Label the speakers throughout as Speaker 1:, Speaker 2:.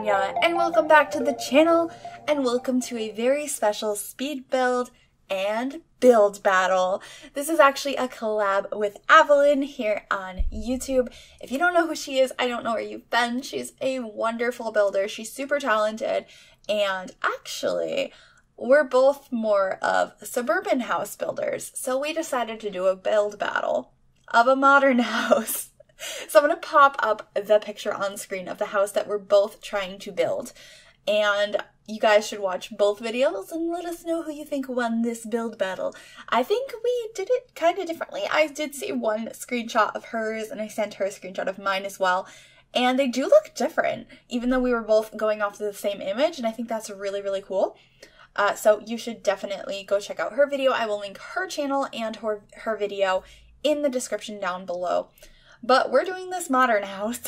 Speaker 1: Anya, and welcome back to the channel, and welcome to a very special speed build and build battle. This is actually a collab with Aveline here on YouTube. If you don't know who she is, I don't know where you've been. She's a wonderful builder. She's super talented, and actually, we're both more of suburban house builders, so we decided to do a build battle of a modern house. So I'm going to pop up the picture on screen of the house that we're both trying to build. And you guys should watch both videos and let us know who you think won this build battle. I think we did it kind of differently. I did see one screenshot of hers and I sent her a screenshot of mine as well. And they do look different, even though we were both going off the same image. And I think that's really, really cool. So you should definitely go check out her video. I will link her channel and her video in the description down below. But we're doing this modern house,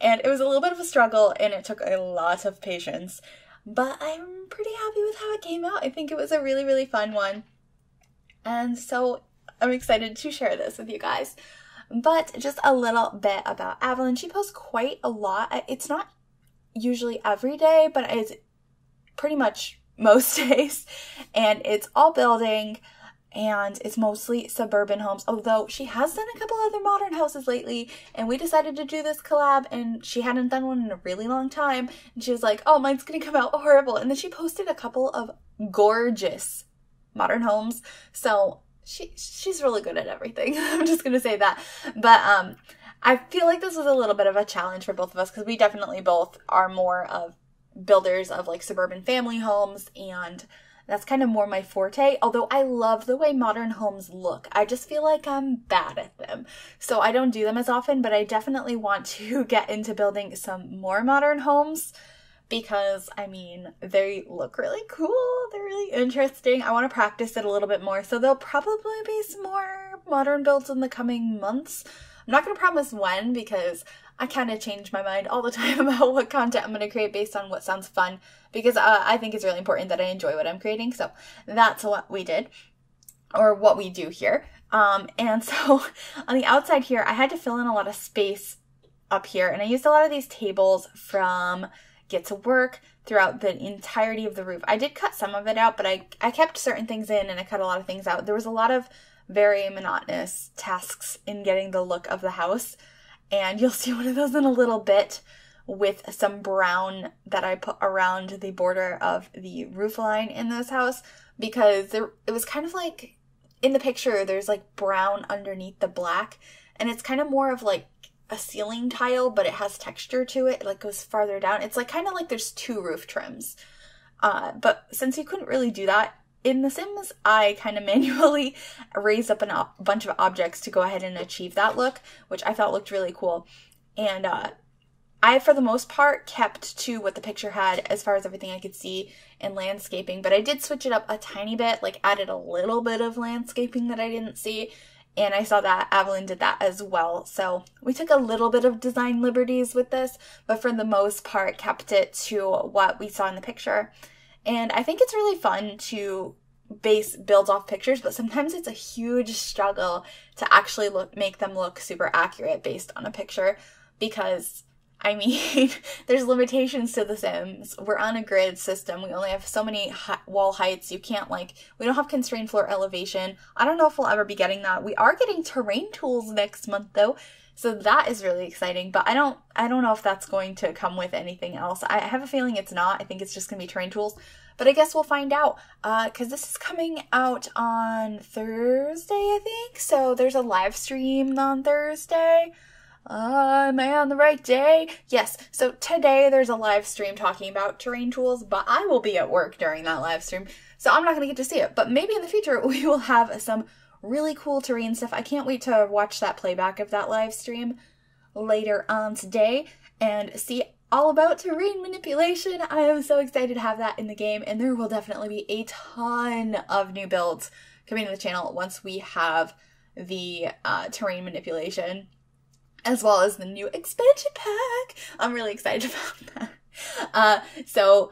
Speaker 1: and it was a little bit of a struggle, and it took a lot of patience. But I'm pretty happy with how it came out. I think it was a really, really fun one. And so I'm excited to share this with you guys. But just a little bit about Aveline. She posts quite a lot. It's not usually every day, but it's pretty much most days. And it's all building. And it's mostly suburban homes, although she has done a couple other modern houses lately, and we decided to do this collab, and she hadn't done one in a really long time, and she was like, oh, mine's gonna come out horrible, and then she posted a couple of gorgeous modern homes, so she's really good at everything. I'm just gonna say that. But I feel like this was a little bit of a challenge for both of us, because we definitely both are more of builders of like suburban family homes, and that's kind of more my forte, although I love the way modern homes look. I just feel like I'm bad at them. So I don't do them as often, but I definitely want to get into building some more modern homes because, I mean, they look really cool. They're really interesting. I want to practice it a little bit more, so there'll probably be some more modern builds in the coming months. I'm not going to promise when because I kind of change my mind all the time about what content I'm going to create based on what sounds fun because I think it's really important that I enjoy what I'm creating. So that's what we did or what we do here. And so on the outside here, I had to fill in a lot of space up here and I used a lot of these tables from Get to Work throughout the entirety of the roof. I did cut some of it out, but I kept certain things in and I cut a lot of things out. There was a lot of very monotonous tasks in getting the look of the house. And you'll see one of those in a little bit with some brown that I put around the border of the roof line in this house because it was kind of like, in the picture, there's like brown underneath the black and it's kind of more of like a ceiling tile, but it has texture to it. It like goes farther down. It's like kind of like there's two roof trims. But since you couldn't really do that in The Sims, I kind of manually raised up a bunch of objects to go ahead and achieve that look, which I thought looked really cool. And I, for the most part, kept to what the picture had as far as everything I could see in landscaping, but I did switch it up a tiny bit, like added a little bit of landscaping that I didn't see, and I saw that Aveline did that as well. So we took a little bit of design liberties with this, but for the most part, kept it to what we saw in the picture. And I think it's really fun to base builds off pictures, but sometimes it's a huge struggle to actually make them look super accurate based on a picture because, I mean, there's limitations to The Sims. We're on a grid system. We only have so many wall heights. You can't we don't have constrained floor elevation. I don't know if we'll ever be getting that. We are getting terrain tools next month though. So that is really exciting, but I don't know if that's going to come with anything else. I have a feeling it's not. I think it's just going to be terrain tools, but I guess we'll find out because this is coming out on Thursday, I think. So there's a live stream on Thursday. Am I on the right day? Yes. So today there's a live stream talking about terrain tools, but I will be at work during that live stream, so I'm not going to get to see it. But maybe in the future we will have some really cool terrain stuff. I can't wait to watch that playback of that live stream later on today and see all about terrain manipulation. I am so excited to have that in the game, and there will definitely be a ton of new builds coming to the channel once we have the terrain manipulation, as well as the new expansion pack. I'm really excited about that. So,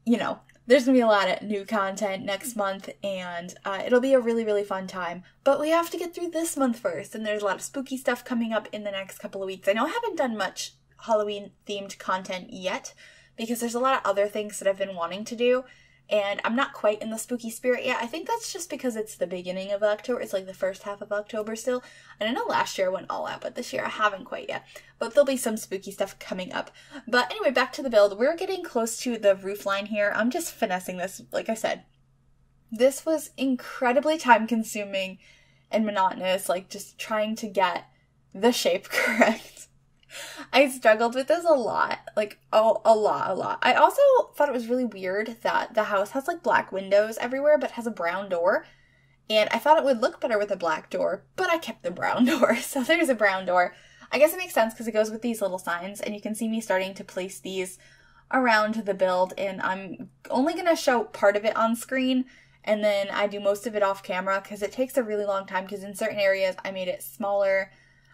Speaker 1: you know, there's going to be a lot of new content next month, and it'll be a really, really fun time. But we have to get through this month first, and there's a lot of spooky stuff coming up in the next couple of weeks. I know I haven't done much Halloween-themed content yet because there's a lot of other things that I've been wanting to do, and I'm not quite in the spooky spirit yet. I think that's just because it's the beginning of October. It's like the first half of October still. And I know last year I went all out, but this year I haven't quite yet. But there'll be some spooky stuff coming up. But anyway, back to the build. We're getting close to the roof line here. I'm just finessing this, like I said. This was incredibly time-consuming and monotonous, like just trying to get the shape correct. I struggled with this a lot, like, oh, a lot. I also thought it was really weird that the house has, like, black windows everywhere, but has a brown door, and I thought it would look better with a black door, but I kept the brown door, so there's a brown door. I guess it makes sense because it goes with these little signs, and you can see me starting to place these around the build, and I'm only going to show part of it on screen, and then I do most of it off camera, because it takes a really long time, because in certain areas I made it smaller,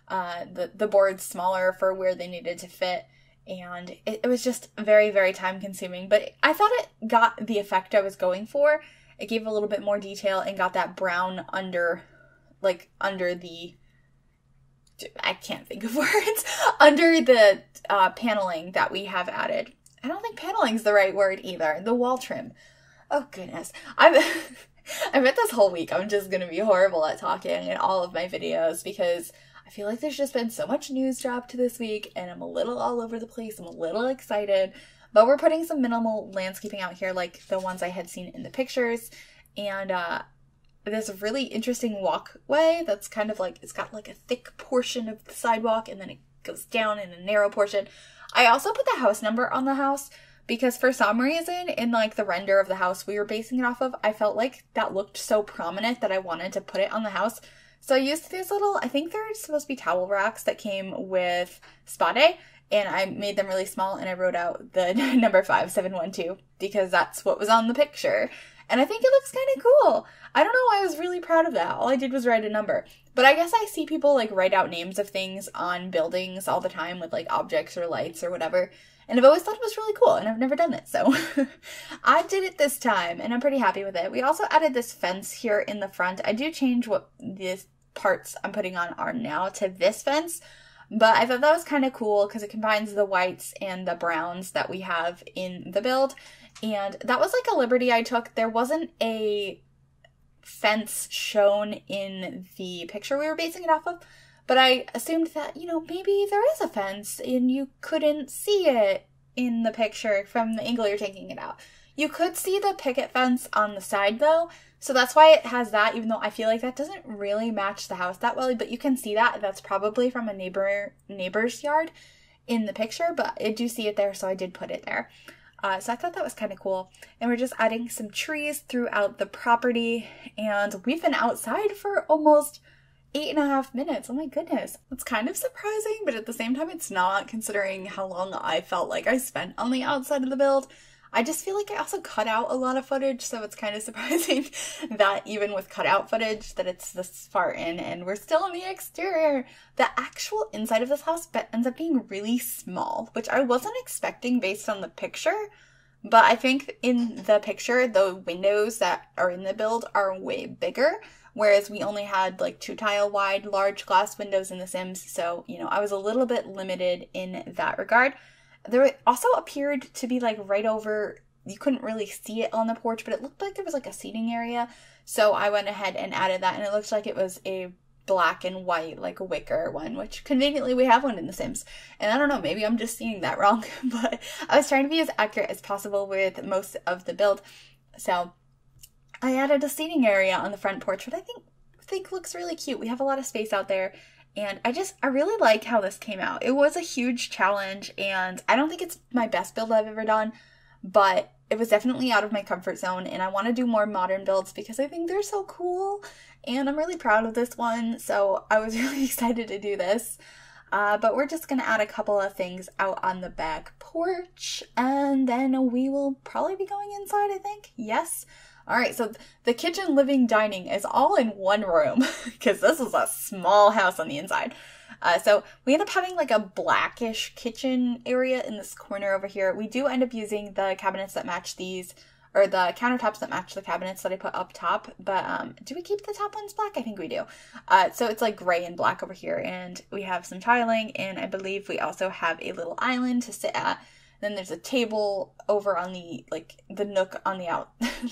Speaker 1: the boards smaller for where they needed to fit, and it was just very, very time consuming, but I thought it got the effect I was going for. It gave a little bit more detail and got that brown under the, I can't think of words, under the paneling that we have added. I don't think paneling's the right word either. The wall trim. Oh goodness. I bet this whole week I'm just gonna be horrible at talking in all of my videos, because I feel like there's just been so much news dropped this week, and I'm a little all over the place. I'm a little excited, but we're putting some minimal landscaping out here, like the ones I had seen in the pictures, and there's a really interesting walkway that's kind of like, it's got like a thick portion of the sidewalk, and then it goes down in a narrow portion. I also put the house number on the house, because for some reason, in like the render of the house we were basing it off of, I felt like that looked so prominent that I wanted to put it on the house. So I used these little, I think they're supposed to be towel racks that came with Spade, and I made them really small, and I wrote out the number 5712 because that's what was on the picture. And I think it looks kind of cool. I don't know, I was really proud of that. All I did was write a number. But I guess I see people like write out names of things on buildings all the time with like objects or lights or whatever. And I've always thought it was really cool, and I've never done it, so I did it this time, and I'm pretty happy with it. We also added this fence here in the front. I do change what these parts I'm putting on are now to this fence, but I thought that was kind of cool because it combines the whites and the browns that we have in the build, and that was like a liberty I took. There wasn't a fence shown in the picture we were basing it off of, but I assumed that, you know, maybe there is a fence and you couldn't see it in the picture from the angle you're taking it out. You could see the picket fence on the side though, so that's why it has that, even though I feel like that doesn't really match the house that well, but you can see that. That's probably from a neighbor's yard in the picture, but I do see it there, so I did put it there. So I thought that was kind of cool. And we're just adding some trees throughout the property, and we've been outside for almost 8.5 minutes. Oh my goodness. It's kind of surprising, but at the same time it's not, considering how long I felt like I spent on the outside of the build. I just feel like I also cut out a lot of footage, so it's kind of surprising that even with cut out footage that it's this far in and we're still in the exterior. The actual inside of this house ends up being really small, which I wasn't expecting based on the picture, but I think in the picture the windows that are in the build are way bigger, whereas we only had like 2 tile wide large glass windows in the Sims, so, you know, I was a little bit limited in that regard. There also appeared to be like right over, you couldn't really see it on the porch, but it looked like there was like a seating area, so I went ahead and added that, and it looked like it was a black and white, like a wicker one, which conveniently we have one in The Sims. And I don't know, maybe I'm just seeing that wrong, but I was trying to be as accurate as possible with most of the build. So I added a seating area on the front porch, which I think looks really cute. We have a lot of space out there, and I really like how this came out. It was a huge challenge, and I don't think it's my best build I've ever done, but it was definitely out of my comfort zone, and I want to do more modern builds because I think they're so cool, and I'm really proud of this one, so I was really excited to do this. But we're just going to add a couple of things out on the back porch, and then we will probably be going inside, I think. Yes. Alright, so the kitchen, living, dining is all in one room, because this is a small house on the inside. So we end up having like a blackish kitchen area in this corner over here. We do end up using the cabinets that match these, or the countertops that match the cabinets that I put up top, but do we keep the top ones black? I think we do. So it's like gray and black over here, and we have some tiling, and I believe we also have a little island to sit at. Then there's a table over on the, like, the nook on the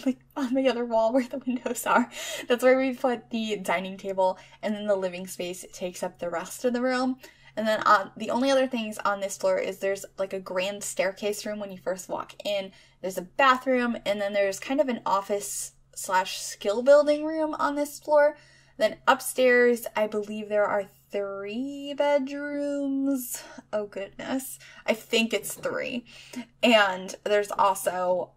Speaker 1: like, on the other wall where the windows are. That's where we put the dining table, and then the living space takes up the rest of the room. And then the only other things on this floor is there's like a grand staircase room when you first walk in. There's a bathroom, and then there's kind of an office / skill building room on this floor. Then upstairs, I believe there are 3 bedrooms. Oh goodness. I think it's 3. And there's also,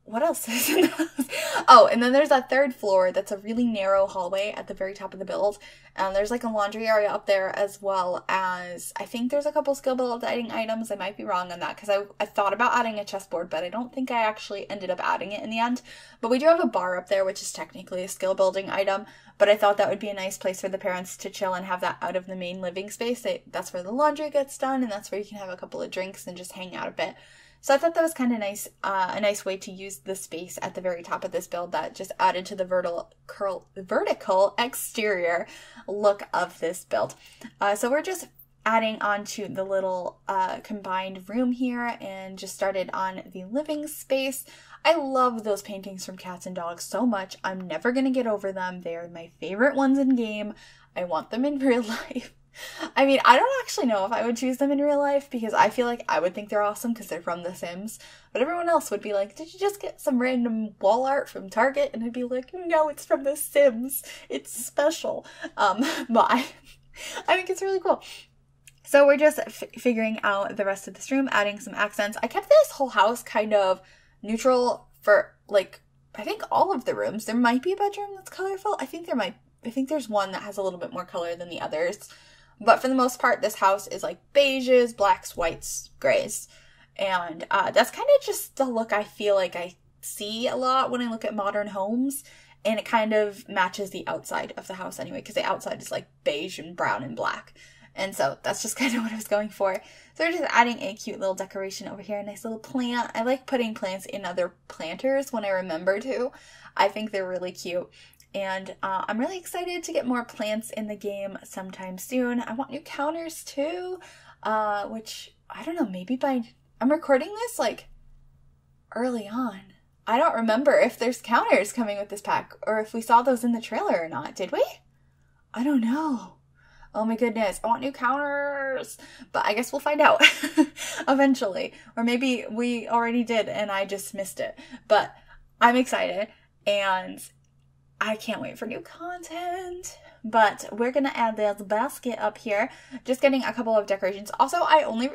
Speaker 1: what else is in the house? Oh, and then there's that 3rd floor that's a really narrow hallway at the very top of the build. And there's like a laundry area up there, as well as, I think there's a couple skill building items. I might be wrong on that because I thought about adding a chessboard, but I don't think I actually ended up adding it in the end. But we do have a bar up there, which is technically a skill building item. But I thought that would be a nice place for the parents to chill and have that out of the main living space. That's where the laundry gets done, and that's where you can have a couple of drinks and just hang out a bit. So I thought that was kind of nice, a nice way to use the space at the very top of this build that just added to the vertical exterior look of this build. So we're just adding on to the little combined room here and just started on the living space. I love those paintings from Cats and Dogs so much. I'm never going to get over them. They are my favorite ones in game. I want them in real life. I mean, I don't actually know if I would choose them in real life because I feel like I would think they're awesome because they're from The Sims. But everyone else would be like, did you just get some random wall art from Target? And I'd be like, no, it's from The Sims. It's special. But I think it's really cool. So we're just figuring out the rest of this room, adding some accents. I kept this whole house kind of neutral for, like, I think all of the rooms. There might be a bedroom that's colorful. I think there's one that has a little bit more color than the others. But for the most part, this house is like beiges, blacks, whites, grays. And that's kind of just the look I feel like I see a lot when I look at modern homes. And it kind of matches the outside of the house anyway, because the outside is like beige and brown and black. And so that's just kind of what I was going for. So we're just adding a cute little decoration over here. A nice little plant. I like putting plants in other planters when I remember to. I think they're really cute. And I'm really excited to get more plants in the game sometime soon. I want new counters too, which, I don't know, maybe I'm recording this like early on. I don't remember if there's counters coming with this pack or if we saw those in the trailer or not. Did we? I don't know. Oh my goodness, I want new counters. But I guess we'll find out eventually. Or maybe we already did and I just missed it. But I'm excited and I can't wait for new content. But we're going to add this basket up here. Just getting a couple of decorations. Also,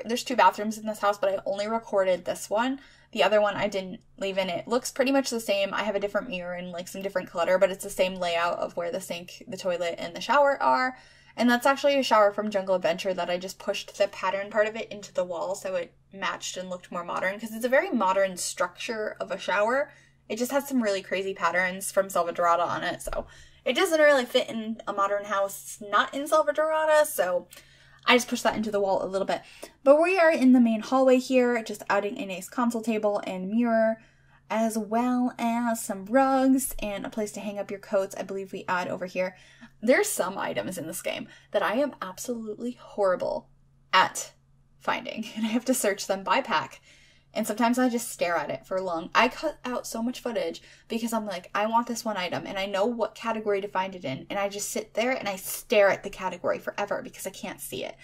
Speaker 1: there's 2 bathrooms in this house, but I only recorded this one. The other one I didn't leave in. It looks pretty much the same. I have a different mirror and like some different clutter, but it's the same layout of where the sink, the toilet, and the shower are. And that's actually a shower from Jungle Adventure that I just pushed the pattern part of it into the wall so it matched and looked more modern. Because it's a very modern structure of a shower. It just has some really crazy patterns from Salvadorada on it, so it doesn't really fit in a modern house not in Salvadorada, so I just pushed that into the wall a little bit. But we are in the main hallway here, just adding a nice console table and mirror, as well as some rugs and a place to hang up your coats. I believe we add over here. There's some items in this game that I am absolutely horrible at finding, and I have to search them by pack. And sometimes I just stare at it for long. I cut out so much footage because I'm like, I want this one item and I know what category to find it in. And I just sit there and I stare at the category forever because I can't see it.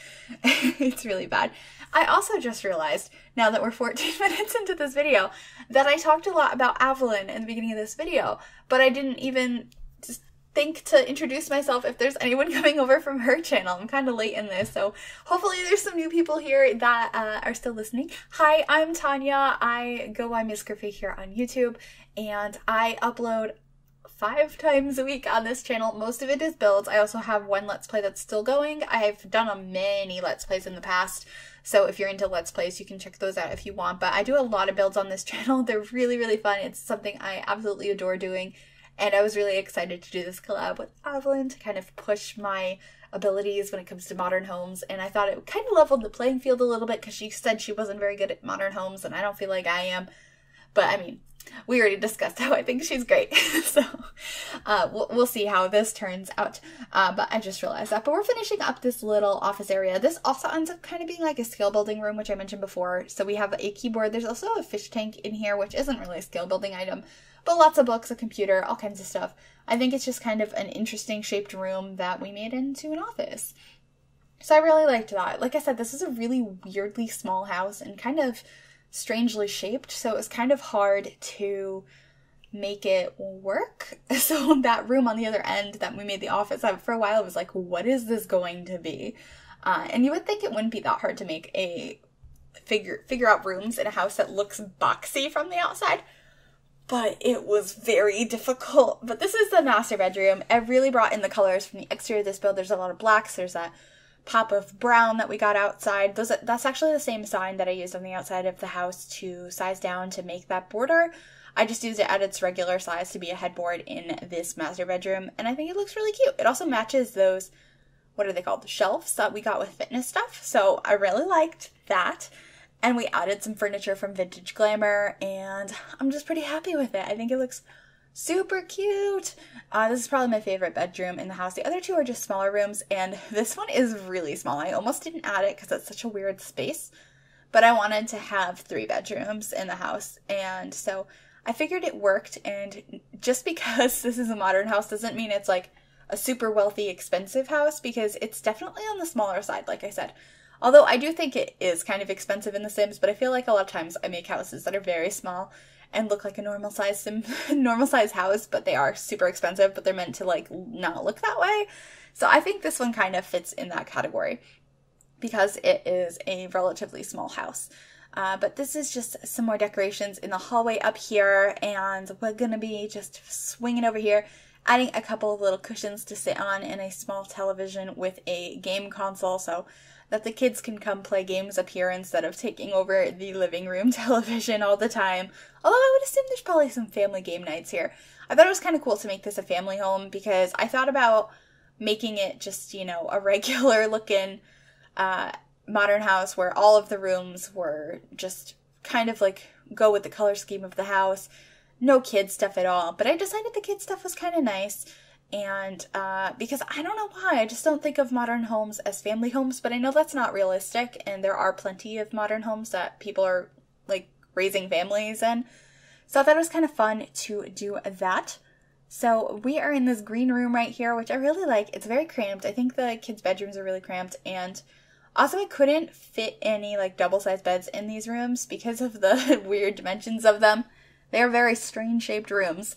Speaker 1: It's really bad. I also just realized, now that we're 14 minutes into this video, that I talked a lot about Aveline in the beginning of this video, but I didn't even just think to introduce myself if there's anyone coming over from her channel. I'm kind of late in this, so hopefully there's some new people here that are still listening. Hi, I'm Tanya. I go by MsGryphi here on YouTube, and I upload 5 times a week on this channel. Most of it is builds. I also have one Let's Play that's still going. I've done many Let's Plays in the past, so if you're into Let's Plays, you can check those out if you want, but I do a lot of builds on this channel. They're really, really fun. It's something I absolutely adore doing. And I was really excited to do this collab with Aveline to kind of push my abilities when it comes to modern homes. And I thought it kind of leveled the playing field a little bit because she said she wasn't very good at modern homes, and I don't feel like I am. But I mean, we already discussed how I think she's great. So we'll see how this turns out. But I just realized that. But we're finishing up this little office area. This also ends up kind of being like a skill building room, which I mentioned before. So we have a keyboard. There's also a fish tank in here, which isn't really a skill building item, but lots of books, a computer, all kinds of stuff. I think it's just kind of an interesting shaped room that we made into an office. So I really liked that. Like I said, this is a really weirdly small house and kind of strangely shaped, so it was kind of hard to make it work. So that room on the other end that we made the office, for a while I was like, what is this going to be? And you would think it wouldn't be that hard to make a figure out rooms in a house that looks boxy from the outside, but it was very difficult. But this is the master bedroom. I really brought in the colors from the exterior of this build. There's a lot of blacks, there's that pop of brown that we got outside. That's actually the same sign that I used on the outside of the house to size down to make that border. I just used it at its regular size to be a headboard in this master bedroom, and I think it looks really cute. It also matches those, what are they called, the shelves that we got with fitness stuff, so I really liked that. And we added some furniture from Vintage Glamour, and I'm just pretty happy with it. I think it looks super cute. This is probably my favorite bedroom in the house. The other two are just smaller rooms, and this one is really small. I almost didn't add it because it's such a weird space, but I wanted to have 3 bedrooms in the house, and so I figured it worked. And just because this is a modern house doesn't mean it's like a super wealthy, expensive house, because it's definitely on the smaller side, like I said. Although I do think it is kind of expensive in The Sims, but I feel like a lot of times I make houses that are very small and look like a normal size house, but they are super expensive, but they're meant to like not look that way. So I think this one kind of fits in that category because it is a relatively small house. But this is just some more decorations in the hallway up here, and we're gonna be just swinging over here, adding a couple of little cushions to sit on and a small television with a game console so that the kids can come play games up here instead of taking over the living room television all the time. Although I would assume there's probably some family game nights here. I thought it was kind of cool to make this a family home because I thought about making it just, you know, a regular looking modern house where all of the rooms were just kind of like go with the color scheme of the house. No kid stuff at all. But I decided the kid stuff was kind of nice. And because I don't know why, I just don't think of modern homes as family homes, but I know that's not realistic, and there are plenty of modern homes that people are like raising families in. So I thought it was kind of fun to do that. So we are in this green room right here, which I really like. It's very cramped. I think the kids' bedrooms are really cramped, and also I couldn't fit any like double-sized beds in these rooms because of the weird dimensions of them. They are very strange shaped rooms.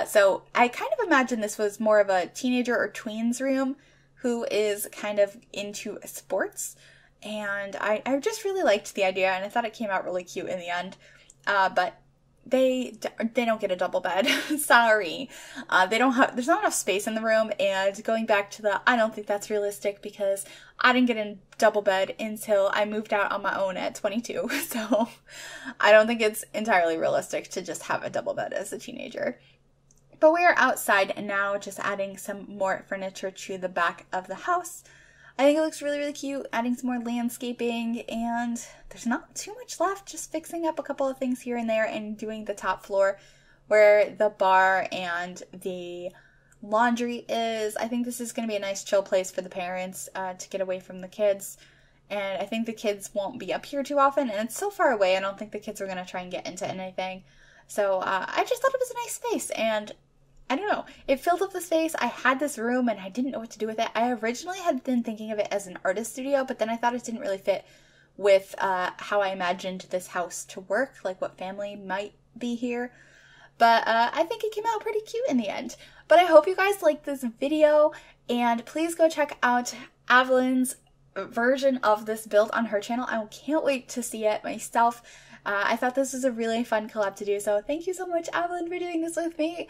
Speaker 1: So I kind of imagine this was more of a teenager or tweens room who is kind of into sports. And I just really liked the idea, and I thought it came out really cute in the end. But they don't get a double bed. Sorry. There's not enough space in the room, and going back to I don't think that's realistic because I didn't get a double bed until I moved out on my own at 22. So I don't think it's entirely realistic to just have a double bed as a teenager. But we are outside now, just adding some more furniture to the back of the house. I think it looks really, really cute, adding some more landscaping, and there's not too much left, just fixing up a couple of things here and there and doing the top floor where the bar and the laundry is. I think this is going to be a nice chill place for the parents to get away from the kids. And I think the kids won't be up here too often, and it's so far away, I don't think the kids are going to try and get into anything. So I just thought it was a nice space, and I don't know, it filled up the space. I had this room and I didn't know what to do with it. I originally had been thinking of it as an artist studio, but then I thought it didn't really fit with how I imagined this house to work, like what family might be here. But I think it came out pretty cute in the end. But I hope you guys liked this video, and please go check out Aveline's version of this build on her channel. I can't wait to see it myself. I thought this was a really fun collab to do, so thank you so much, Aveline, for doing this with me.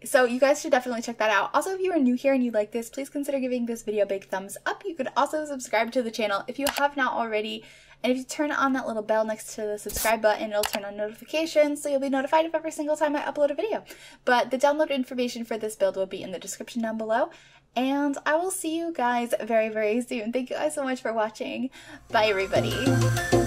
Speaker 1: So you guys should definitely check that out. Also, if you are new here and you like this, please consider giving this video a big thumbs up. You could also subscribe to the channel if you have not already, and if you turn on that little bell next to the subscribe button, it'll turn on notifications, so you'll be notified of every single time I upload a video. But the download information for this build will be in the description down below, and I will see you guys very, very soon. Thank you guys so much for watching. Bye, everybody.